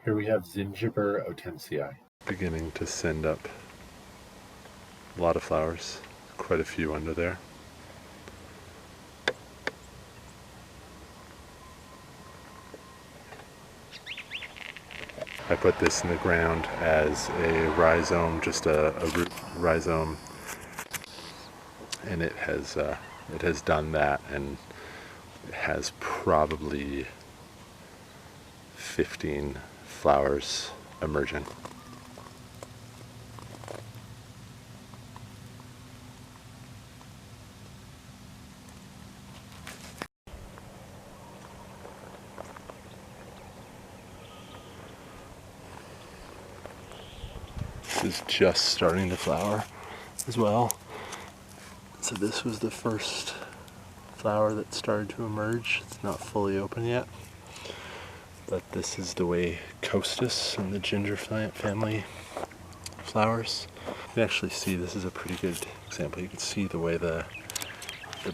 Here we have Zingiber otensii. Beginning to send up a lot of flowers, quite a few under there. I put this in the ground as a rhizome, just a root rhizome, and it has done that, and it has probably 15 flowers emerging. This is just starting to flower as well. So this was the first flower that started to emerge. It's not fully open yet, but this is the way Costus and the ginger family flowers. You can actually see this is a pretty good example. You can see the way the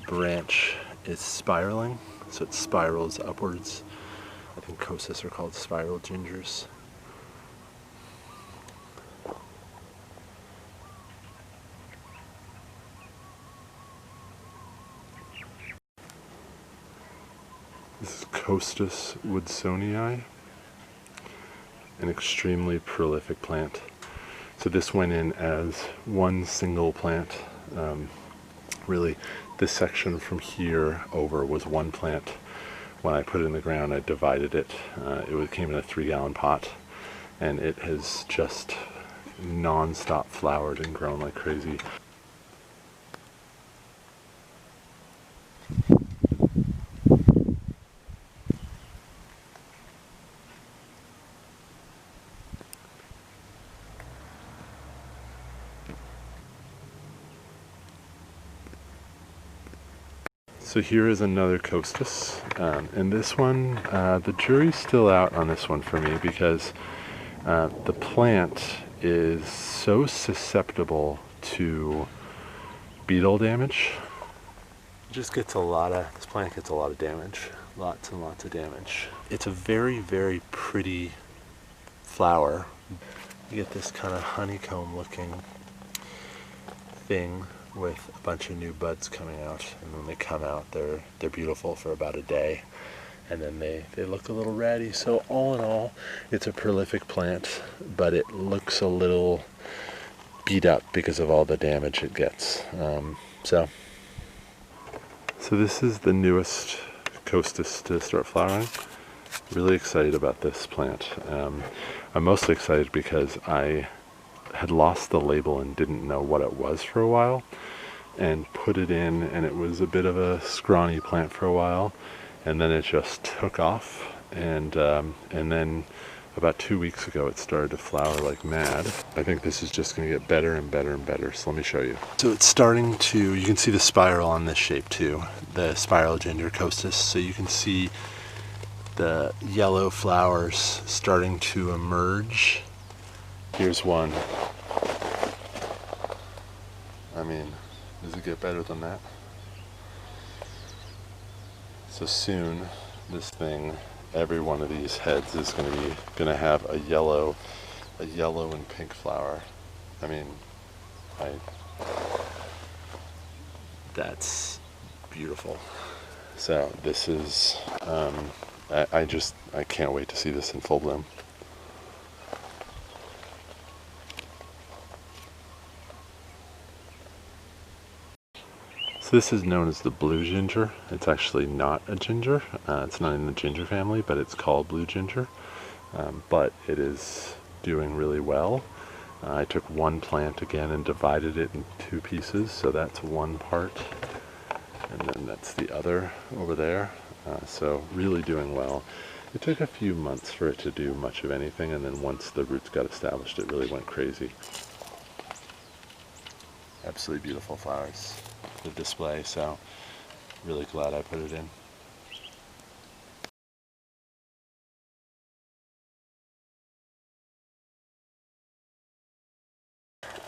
branch is spiraling, so it spirals upwards. I think Costus are called spiral gingers. This is Costus woodsonii, an extremely prolific plant. So this went in as one single plant. Really, this section from here over was one plant. When I put it in the ground, I divided it. It came in a 3-gallon pot, and it has just non-stop flowered and grown like crazy. So here is another Costus, and this one, the jury's still out on this one for me because the plant is so susceptible to beetle damage. This plant gets a lot of damage, lots and lots of damage. It's a very, very pretty flower. You get this kind of honeycomb looking thing with a bunch of new buds coming out, and when they come out they're beautiful for about a day, and then they look a little ratty. So all in all, it's a prolific plant, but it looks a little beat up because of all the damage it gets. So this is the newest Costus to start flowering. Really excited about this plant. I'm mostly excited because I had lost the label and didn't know what it was for a while, and put it in, and it was a bit of a scrawny plant for a while, and then it just took off, and then about 2 weeks ago it started to flower like mad. I think this is just going to get better and better and better, so let me show you. So it's starting to, you can see the spiral on this shape too, the spiral ginger Costus, so you can see the yellow flowers starting to emerge. Here's one. I mean, does it get better than that? So soon, this thing, every one of these heads is going to have a yellow and pink flower. I mean, that's beautiful. So this is, I can't wait to see this in full bloom. So this is known as the blue ginger. It's actually not a ginger. It's not in the ginger family, but it's called blue ginger. But it is doing really well. I took one plant again and divided it in 2 pieces. So that's one part, and then that's the other over there. So really doing well. It took a few months for it to do much of anything, and then once the roots got established, it really went crazy. Absolutely beautiful flowers. The display, so really glad I put it in.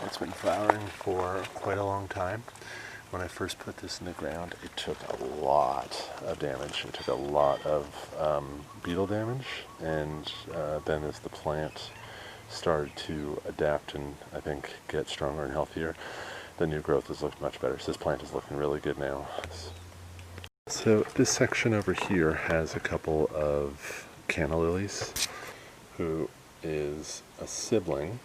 It's been flowering for quite a long time. When I first put this in the ground, it took a lot of damage. It took a lot of beetle damage, and then as the plant started to adapt and I think get stronger and healthier, the new growth has looked much better. So this plant is looking really good now. So this section over here has a couple of canna lilies, who is a sibling.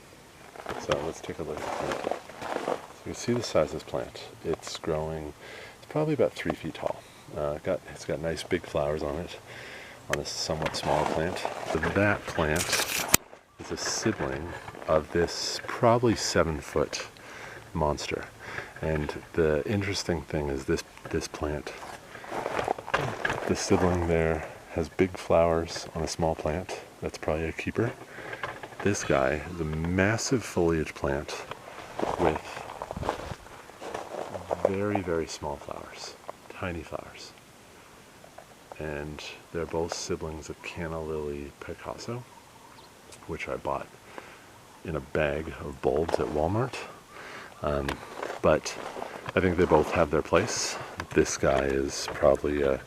So let's take a look at the plant. So you can see the size of this plant. It's growing, it's probably about 3 feet tall. It's got nice big flowers on it, on a somewhat smaller plant. So that plant is a sibling of this probably 7-foot monster. And the interesting thing is this plant, the sibling there has big flowers on a small plant. That's probably a keeper. This guy is a massive foliage plant with very, very small flowers, tiny flowers. And they're both siblings of Canna Lily Picasso, which I bought in a bag of bulbs at Walmart. But I think they both have their place. This guy is probably a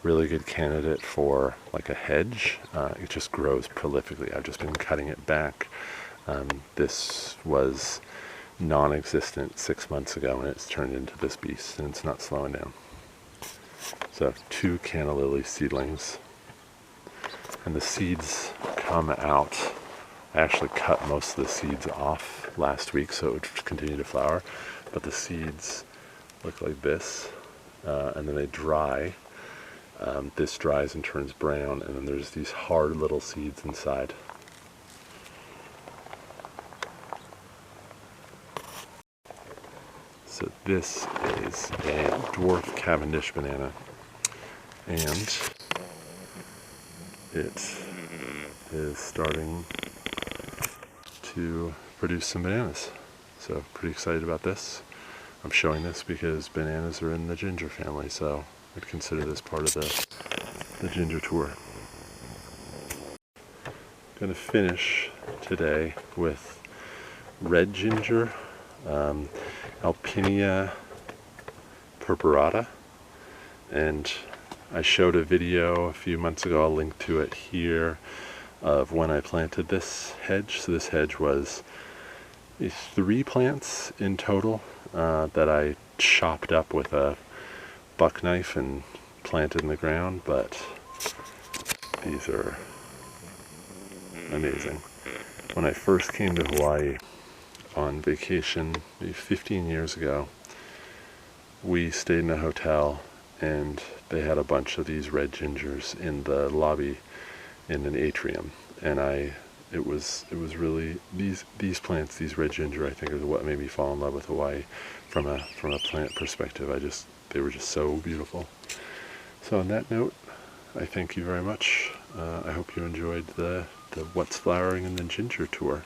really good candidate for like a hedge. It just grows prolifically. I've just been cutting it back. This was non-existent 6 months ago, and it's turned into this beast, and it's not slowing down. So 2 canna lily seedlings, and the seeds come out. I actually cut most of the seeds off last week so it would continue to flower, but the seeds look like this, and then they dry. This dries and turns brown, and then there's these hard little seeds inside. So this is a dwarf Cavendish banana, and it is starting to produce some bananas. So pretty excited about this. I'm showing this because bananas are in the ginger family, so I'd consider this part of the ginger tour. I'm going to finish today with red ginger, Alpinia purpurata, and I showed a video a few months ago, I'll link to it here, of when I planted this hedge. So this hedge was 3 plants in total that I chopped up with a buck knife and planted in the ground, but these are amazing. When I first came to Hawaii on vacation maybe 15 years ago, we stayed in a hotel and they had a bunch of these red gingers in the lobby in an atrium, and it was really these plants, these red ginger, I think, is what made me fall in love with Hawaii from a plant perspective. They were just so beautiful. So on that note, I thank you very much. I hope you enjoyed the What's Flowering in the Ginger tour.